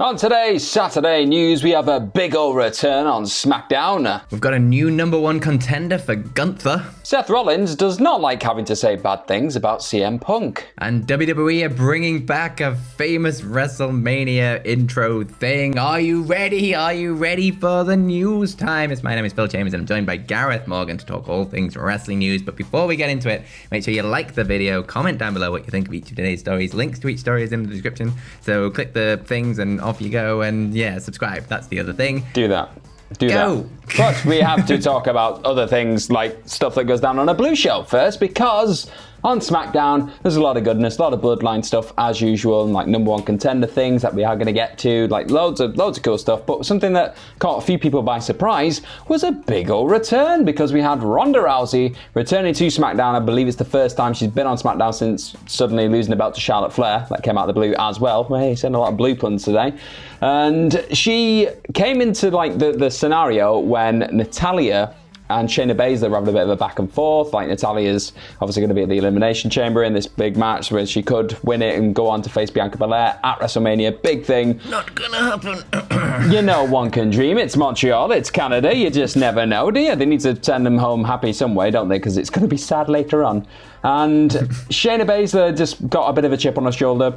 On today's Saturday news, we have a big ol' return on SmackDown. We've got a new number one contender for Gunther. Seth Rollins does not like having to say bad things about CM Punk. And WWE are bringing back a famous WrestleMania intro thing. Are you ready? Are you ready for the news time? My name is Phil Chambers and I'm joined by Gareth Morgan to talk all things wrestling news. But before we get into it, make sure you like the video, comment down below what you think of each of today's stories. Links to each story is in the description. So click the things and off you go, and yeah, subscribe. That's the other thing. Do that. But we have to talk about other things like stuff that goes down on a blue show first, because on SmackDown there's a lot of goodness, a lot of bloodline stuff as usual, and like number one contender things that we are going to get to, like loads of cool stuff. But something that caught a few people by surprise was a big old return, because we had Ronda Rousey returning to SmackDown. I believe it's the first time she's been on SmackDown since suddenly losing the belt to Charlotte Flair. That came out of the blue as well. Hey, saying a lot of blue puns today. And she came into like the scenario when Natalya and Shayna Baszler were having a bit of a back and forth. Like, Natalya's obviously going to be at the Elimination Chamber in this big match where she could win it and go on to face Bianca Belair at WrestleMania. Big thing. Not gonna happen. You know, one can dream. It's Montreal, it's Canada. You just never know, do you? They need to send them home happy some way, don't they? Because it's going to be sad later on. And Shayna Baszler just got a bit of a chip on her shoulder.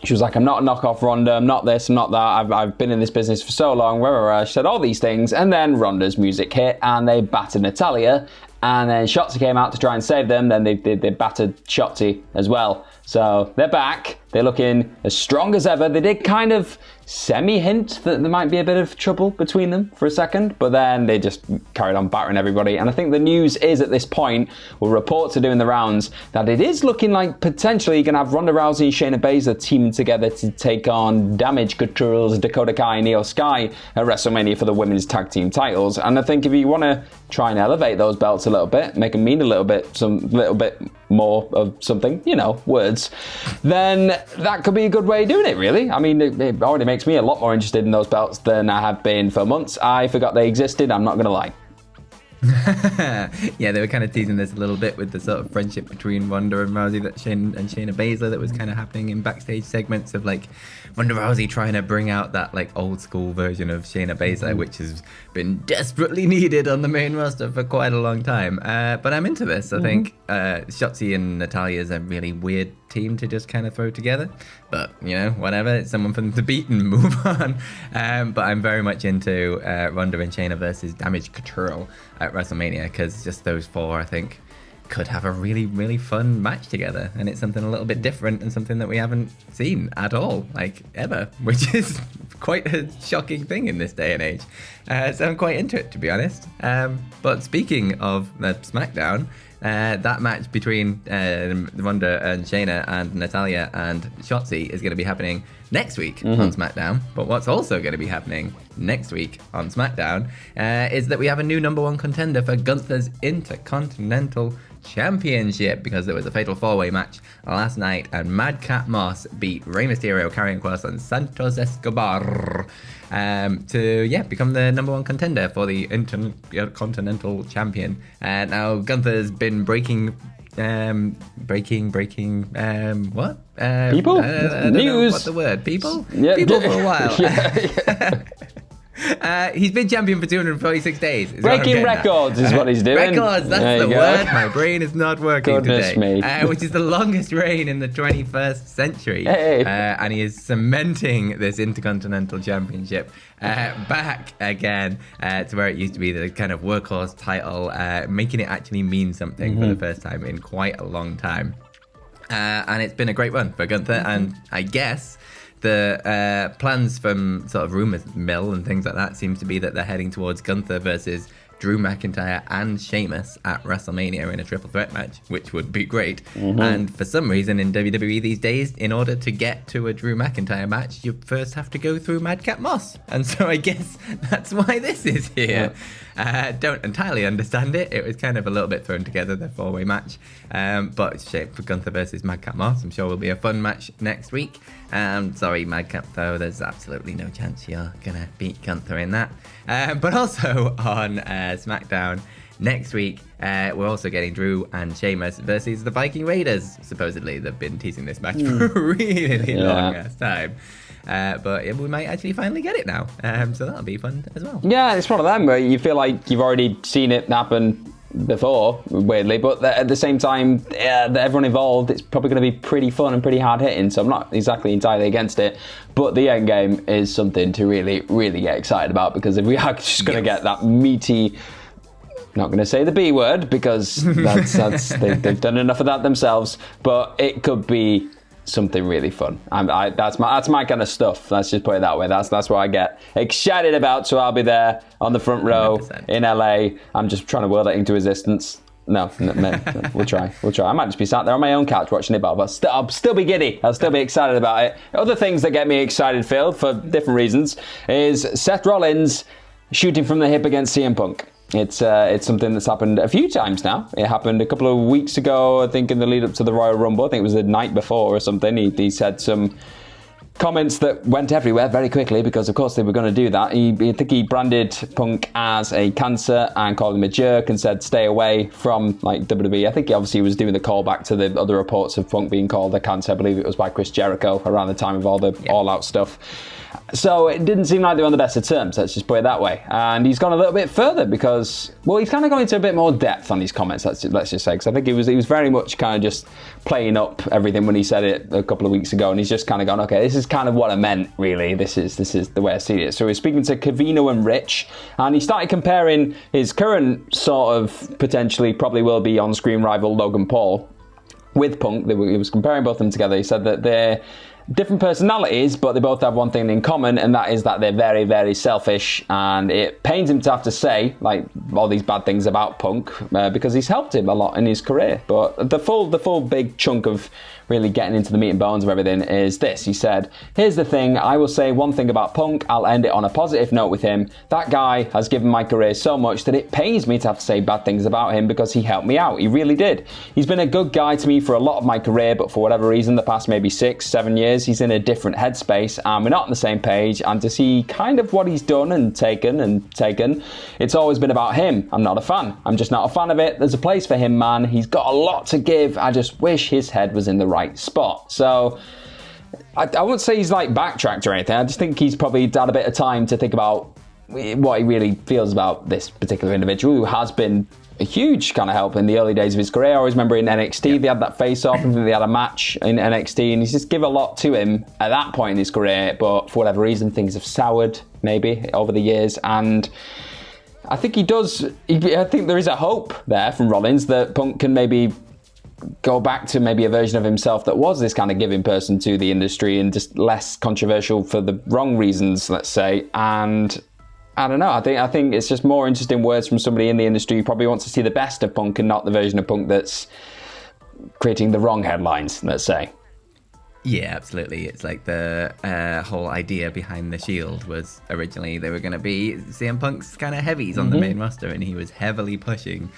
She was like, I'm not a knockoff Ronda, I'm not this, I'm not that, I've been in this business for so long, she said all these things, and then Ronda's music hit, and they battered Natalya, and then Shotzi came out to try and save them, then they battered Shotzi as well. So they're back, they're looking as strong as ever. They did kind of semi-hint that there might be a bit of trouble between them for a second, but then they just carried on battering everybody. And I think the news is at this point, well, reports are doing the rounds, that it is looking like potentially you're going to have Ronda Rousey and Shayna Baszler teaming together to take on Damage Control's Dakota Kai and Io Sky at WrestleMania for the women's tag team titles. And I think if you want to try and elevate those belts a little bit, make them mean a little bit more of something, you know, words, then that could be a good way of doing it, really. I mean, it already makes me a lot more interested in those belts than I have been for months. I forgot they existed, I'm not going to lie. Yeah, they were kind of teasing this a little bit with the sort of friendship between Ronda and Rousey and Shayna Baszler that was kind of happening in backstage segments of like Ronda Rousey trying to bring out that like old school version of Shayna Baszler, which has been desperately needed on the main roster for quite a long time. But I'm into this. I think Shotzi and Natalya is a really weird team to just kind of throw together, but you know, whatever, it's someone for them to beat and move on. But I'm very much into Ronda and Shayna versus Damage Control at WrestleMania, because just those four, I think, could have a really, really fun match together, and it's something a little bit different and something that we haven't seen at all, like ever, which is quite a shocking thing in this day and age. So I'm quite into it, to be honest. But speaking of the SmackDown, that match between Ronda and Shayna and Natalya and Shotzi is going to be happening next week on SmackDown. But what's also going to be happening next week on SmackDown is that we have a new number one contender for Gunther's Intercontinental Championship, because there was a fatal four-way match last night and Madcap Moss beat Rey Mysterio, Karrion Kross and Santos Escobar to become the number one contender for the Intercontinental Champion. Now Gunther's been breaking what? People? News. What's the word? People? Yeah. People for a while. He's been champion for 246 days. Breaking records is what he's doing. Records, that's the word. My brain is not working Goodness today. Me. Which is the longest reign in the 21st century. Hey. And he is cementing this Intercontinental Championship back again to where it used to be, the kind of workhorse title, making it actually mean something for the first time in quite a long time. And it's been a great run for Gunther, and I guess the plans from sort of rumors mill and things like that seems to be that they're heading towards Gunther versus Drew McIntyre and Sheamus at WrestleMania in a triple threat match, which would be great. And for some reason in WWE these days, in order to get to a Drew McIntyre match, you first have to go through Madcap Moss. And so I guess that's why this is here. Don't entirely understand it. It was kind of a little bit thrown together, the four-way match. But it's shaped for Gunther versus Madcap Moss. I'm sure will be a fun match next week. Sorry, Madcap, though, there's absolutely no chance you're going to beat Gunther in that. But also on SmackDown next week, we're also getting Drew and Sheamus versus the Viking Raiders. Supposedly, they've been teasing this match for a really long ass time. but we might actually finally get it now. So that'll be fun as well. Yeah, it's one of them where you feel like you've already seen it happen before, weirdly, but at the same time, everyone involved, it's probably going to be pretty fun and pretty hard hitting, so I'm not exactly entirely against it, but the end game is something to really, really get excited about, because if we are just going to get that meaty, not going to say the B word, because they've done enough of that themselves, but it could be something really fun. That's my kind of stuff. Let's just put it that way. That's what I get excited about. So I'll be there on the front row 100%. In LA. I'm just trying to will that into existence. No, we'll try. I might just be sat there on my own couch watching it, but I'll still be giddy. I'll still be excited about it. Other things that get me excited, Phil, for different reasons, is Seth Rollins shooting from the hip against CM Punk. It's something that's happened a few times now. It happened a couple of weeks ago, I think, in the lead up to the Royal Rumble. I think it was the night before or something. He said some comments that went everywhere very quickly, because of course they were going to do that. I think he branded Punk as a cancer and called him a jerk and said stay away from WWE. I think he obviously was doing the call back to the other reports of Punk being called a cancer. I believe it was by Chris Jericho around the time of all the All Out stuff. So it didn't seem like they were on the best of terms, let's just put it that way. And he's gone a little bit further because, well, he's kind of gone into a bit more depth on his comments, let's just say, because I think he was very much kind of just playing up everything when he said it a couple of weeks ago, and he's just kind of gone, okay, this is kind of what I meant, really. This is the way I see it. So he's speaking to Cavino and Rich, and he started comparing his current sort of potentially probably will be on-screen rival Logan Paul with Punk. He was comparing both of them together. He said that they're different personalities, but they both have one thing in common, and that is that they're very, very selfish, and it pains him to have to say all these bad things about Punk because he's helped him a lot in his career. But the full big chunk of really getting into the meat and bones of everything is this. He said, here's the thing, I will say one thing about Punk, I'll end it on a positive note with him. That guy has given my career so much that it pains me to have to say bad things about him because he helped me out. He really did. He's been a good guy to me for a lot of my career, but for whatever reason, the past maybe 6-7 years, he's in a different headspace, and we're not on the same page, and to see kind of what he's done and taken, it's always been about him. I'm not a fan. I'm just not a fan of it. There's a place for him, man. He's got a lot to give. I just wish his head was in the right spot. So I wouldn't say he's backtracked or anything. I just think he's probably had a bit of time to think about what he really feels about this particular individual who has been a huge kind of help in the early days of his career. I always remember in NXT, they had that face-off, and they had a match in NXT, and he's just give a lot to him at that point in his career, but for whatever reason, things have soured, maybe, over the years, and I think I think there is a hope there from Rollins that Punk can maybe go back to maybe a version of himself that was this kind of giving person to the industry and just less controversial for the wrong reasons, let's say, and I don't know. I think it's just more interesting words from somebody in the industry who probably wants to see the best of Punk and not the version of Punk that's creating the wrong headlines, let's say. Yeah, absolutely. It's like the whole idea behind the Shield was originally they were going to be CM Punk's kind of heavies on the main roster, and he was heavily pushing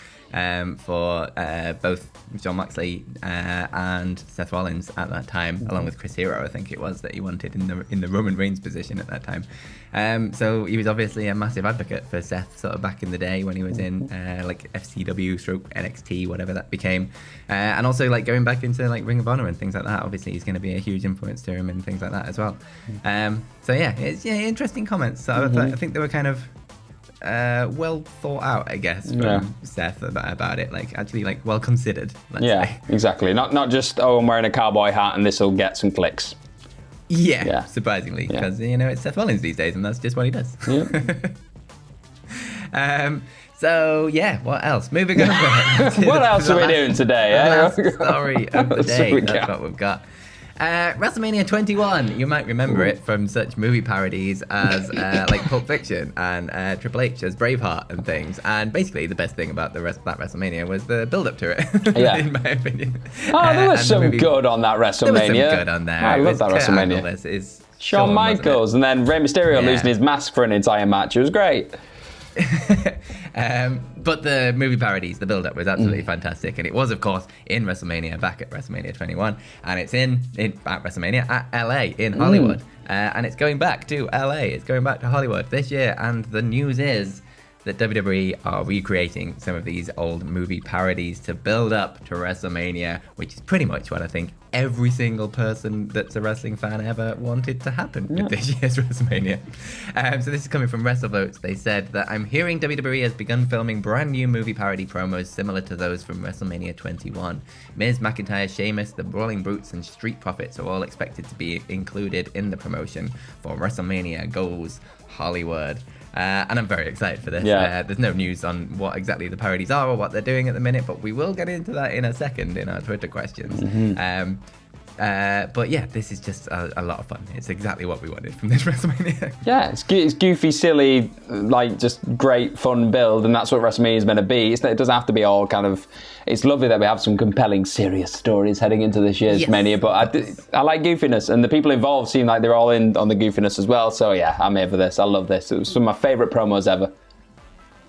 for both Jon Moxley and Seth Rollins at that time, along with Chris Hero, I think it was, that he wanted in the Roman Reigns position at that time. So he was obviously a massive advocate for Seth sort of back in the day when he was in FCW stroke NXT, whatever that became, and also going back into Ring of Honor and things like that. Obviously he's going to be a huge influence to him and things like that as well. So yeah, it's interesting comments. So I think they were kind of well thought out, I guess, from Seth about it. Actually, well considered. Let's say. Exactly. Not just I'm wearing a cowboy hat and this will get some clicks. Yeah, surprisingly, because it's Seth Rollins these days, and that's just what he does. Yeah. So yeah, what else? Moving on. What else are we doing today? Story of the day. That's what we've got. WrestleMania 21, you might remember it from such movie parodies as Pulp Fiction and Triple H as Braveheart and things. And basically the best thing about that WrestleMania was the build-up to it, in my opinion. There was some good on that WrestleMania. There was some good on there. I love that WrestleMania. Is Shawn Michaels, and then Rey Mysterio losing his mask for an entire match. It was great. But the movie parodies, the build-up was absolutely fantastic, and it was, of course, in WrestleMania, back at WrestleMania 21, and it's at WrestleMania at LA in Hollywood, and it's going back to LA. It's going back to Hollywood this year, and the news is that WWE are recreating some of these old movie parodies to build up to WrestleMania, which is pretty much what I think every single person that's a wrestling fan ever wanted to happen with this year's WrestleMania. So this is coming from WrestleVotes. They said that I'm hearing WWE has begun filming brand new movie parody promos similar to those from WrestleMania 21. Miz, McIntyre, Sheamus, the Brawling Brutes, and Street Profits are all expected to be included in the promotion for WrestleMania Goes Hollywood. And I'm very excited for this. There's no news on what exactly the parodies are or what they're doing at the minute, but we will get into that in a second in our Twitter questions. But yeah, this is just a lot of fun. It's exactly what we wanted from this WrestleMania. Yeah, it's goofy, silly, like just great fun build, and that's what WrestleMania is meant to be. It doesn't have to be all kind of. It's lovely that we have some compelling, serious stories heading into this year's Mania, but I like goofiness, and the people involved seem like they're all in on the goofiness as well. So yeah, I'm here for this. I love this. It was some of my favourite promos ever.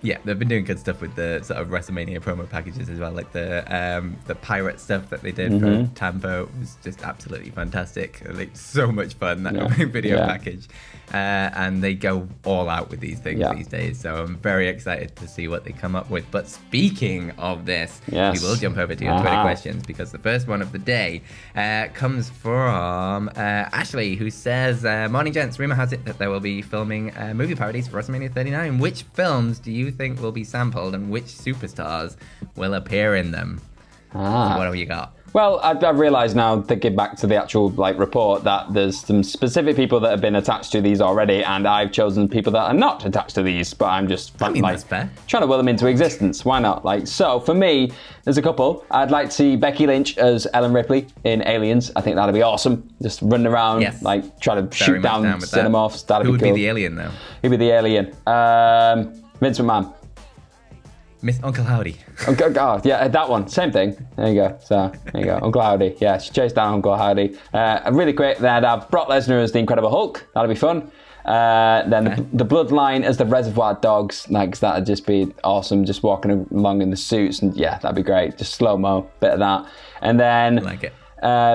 Yeah, they've been doing good stuff with the sort of WrestleMania promo packages as well, like the pirate stuff that they did for Tampa was just absolutely fantastic. Like so much fun, that opening video package. And they go all out with these things these days, so I'm very excited to see what they come up with. But speaking of this, we will jump over to your Twitter questions, because the first one of the day comes from Ashley, who says, morning gents, rumor has it that there will be filming movie parodies for WrestleMania 39. Which films do you think will be sampled, and which superstars will appear in them? So what have you got? Well, I've realised now, thinking back to the actual report, that there's some specific people that have been attached to these already, and I've chosen people that are not attached to these, but I'm just that's fair. Trying to will them into existence. Why not? So for me, there's a couple. I'd like to see Becky Lynch as Ellen Ripley in Aliens. I think that'd be awesome. Just running around, trying to shoot down xenomorphs. That'd be cool. Who would be the alien, though? Who'd be the alien? Vince McMahon. Miss Uncle Howdy. That one. Same thing. There you go. So, there you go. Uncle Howdy. Yeah, she chased down Uncle Howdy. Really quick, then I'd have Brock Lesnar as the Incredible Hulk. That'd be fun. Then the Bloodline as the Reservoir Dogs. That'd just be awesome. Just walking along in the suits. And yeah, that'd be great. Just slow-mo. Bit of that. And then... I like it.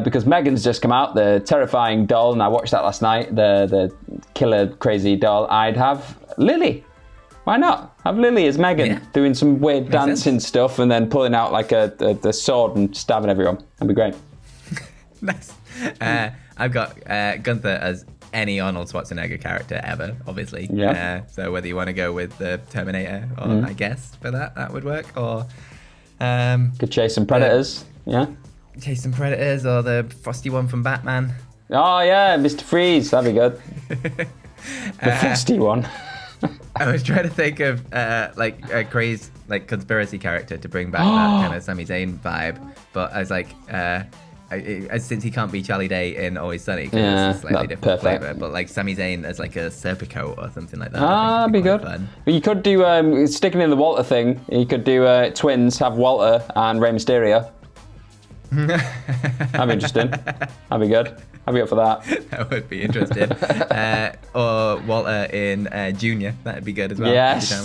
Because Megan's just come out, the terrifying doll, and I watched that last night, the killer crazy doll, I'd have Lily. Why not? Have Lily as Megan, doing some weird dancing stuff and then pulling out like a sword and stabbing everyone. That'd be great. Nice. I've got Gunther as any Arnold Schwarzenegger character ever, obviously. Yeah. So whether you want to go with the Terminator, or I guess for that would work, or... could chase some Predators, Chase some Predators, or the frosty one from Batman. Oh yeah, Mr. Freeze, that'd be good. The frosty one. I was trying to think of a crazed conspiracy character to bring back that kind of Sami Zayn vibe, but I was like, since he can't be Charlie Day in Always Sunny, it's a slightly different flavor, but Sami Zayn as a Serpico or something like that. That'd be good. Fun. But you could do sticking in the Walter thing. You could do twins, have Walter and Rey Mysterio. That'd be interesting. That'd be good. I'd be up for that. That would be interesting. Or Walter in Junior. That'd be good as well. Yes.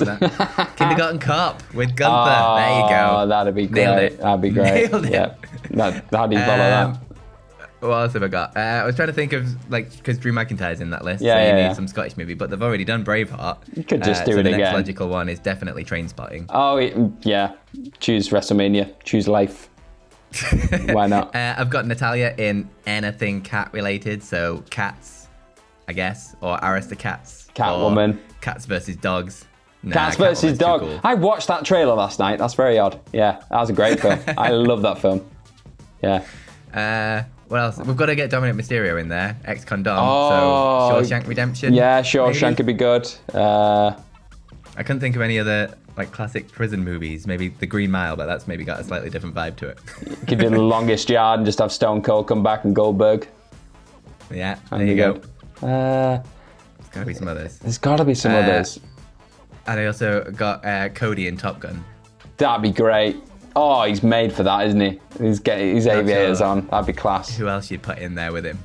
Kindergarten Cop with Gunther. There you go. That'd be great. That'd be great. Nailed it. Yeah. How do you follow that? What else have I got? I was trying to think of, because Drew McIntyre's in that list, so you need some Scottish movie, but they've already done Braveheart. You could just do it again. The next logical one is definitely Trainspotting. Oh, yeah. Choose WrestleMania. Choose life. Why not? I've got Natalia in anything cat related, so Cats, I guess, or Aristocats. Catwoman. Cats versus Dogs. Cats versus Dog. Cool. I watched that trailer last night. That's very odd. Yeah, that was a great film. I love that film. Yeah. What else? We've got to get Dominic Mysterio in there. Ex-Condom. So Shawshank Redemption. Yeah, Shawshank could be good. I couldn't think of any other classic prison movies. Maybe The Green Mile, but that's maybe got a slightly different vibe to it. You could do The Longest Yard and just have Stone Cold come back and Goldberg. Yeah, there you go. There's got to be some others. There's got to be some others. And I also got Cody in Top Gun. That'd be great. Oh, he's made for that, isn't he? He's getting his aviators on. That'd be class. Who else you'd put in there with him?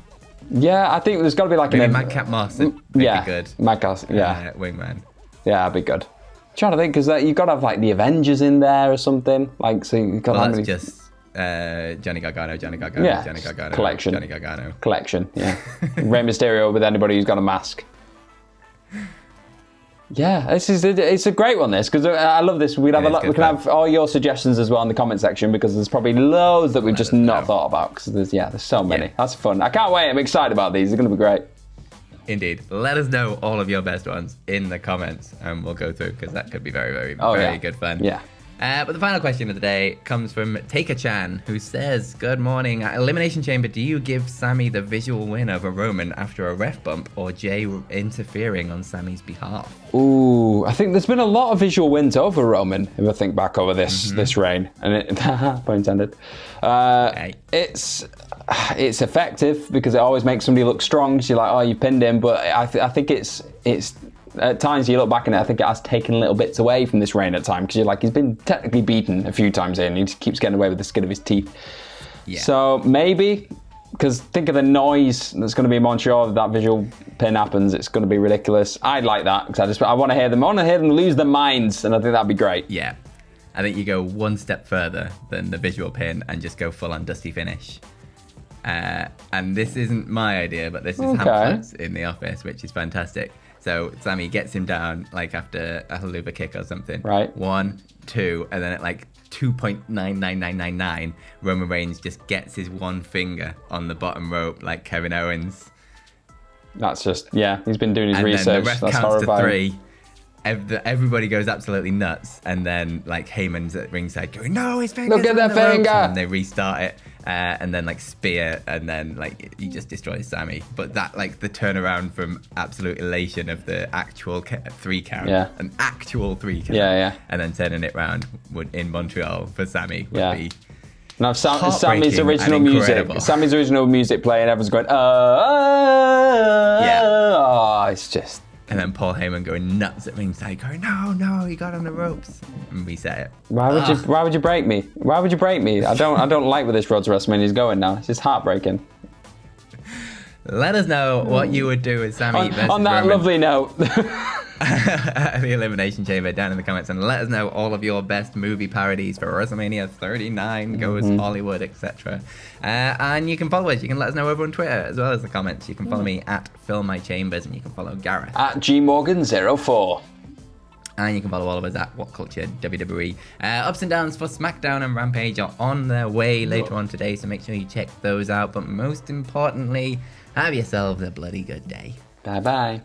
Yeah, I think there's got to be maybe Madcap Moss. Would be good. Madcap, yeah. Wingman. Yeah, that'd be good. I'm trying to think, because you've got to have the Avengers in there or something. So you've got that's just Johnny Gargano. Johnny Gargano. Collection. Johnny Gargano. Collection, yeah. Rey Mysterio with anybody who's got a mask. Yeah, it's a great one, this, because I love this. We can have all your suggestions as well in the comment section, because there's probably loads that we've just not thought about, because there's so many. Yeah. That's fun. I can't wait. I'm excited about these. They're going to be great. Indeed. Let us know all of your best ones in the comments, and we'll go through, because that could be very good fun. Yeah. But the final question of the day comes from Taker-chan, who says, good morning. At Elimination Chamber, do you give Sami the visual win over Roman after a ref bump, or Jay interfering on Sami's behalf? Ooh, I think there's been a lot of visual wins over Roman, if I think back over this reign. And pun intended. It's effective, because it always makes somebody look strong. So you're like, oh, you pinned him. But I think it's at times you look back on it, I think it has taken little bits away from this reign at times, because you're like, he's been technically beaten a few times in, and he just keeps getting away with the skin of his teeth. Yeah. So maybe, because think of the noise that's going to be in Montreal if that visual pin happens. It's going to be ridiculous. I'd like that, because I want to hear them. I want to hear them lose their minds, and I think that'd be great. Yeah, I think you go one step further than the visual pin and just go full on Dusty finish. And this isn't my idea, but this is Hamlet's in The Office, which is fantastic. So Sami gets him down like after a haluva kick or something. Right. 1, 2, and then at like 2.99999, Roman Reigns just gets his one finger on the bottom rope like Kevin Owens. That's just, he's been doing his research. And then the ref That's counts horrifying. to 3. Everybody goes absolutely nuts, and then like Heyman's at ringside going, "No, his finger's Look at on that the ropes," finger! and they restart it, and then like spear, and then like he just destroys Sami. But that like the turnaround from absolute elation of the actual 3 count, an actual 3 count, and then turning it round in Montreal for Sami would be. Now Sami's original music playing, everyone's going, it's just. And then Paul Heyman going nuts at ringside, going, no, he got on the ropes, and reset it. Why would you break me? Why would you break me? I don't like where this road to WrestleMania is going now. It's just heartbreaking. Let us know what you would do with Sami versus on that Roman. Lovely note. The Elimination Chamber down in the comments, and let us know all of your best movie parodies for WrestleMania 39, Goes Hollywood, etc. And you can follow us. You can let us know over on Twitter as well as the comments. You can follow me at @FillMyChambers, and you can follow Gareth at GMorgan04. And you can follow all of us at WhatCulture WWE. Ups and Downs for SmackDown and Rampage are on their way later on today, so make sure you check those out. But most importantly, have yourselves a bloody good day. Bye-bye.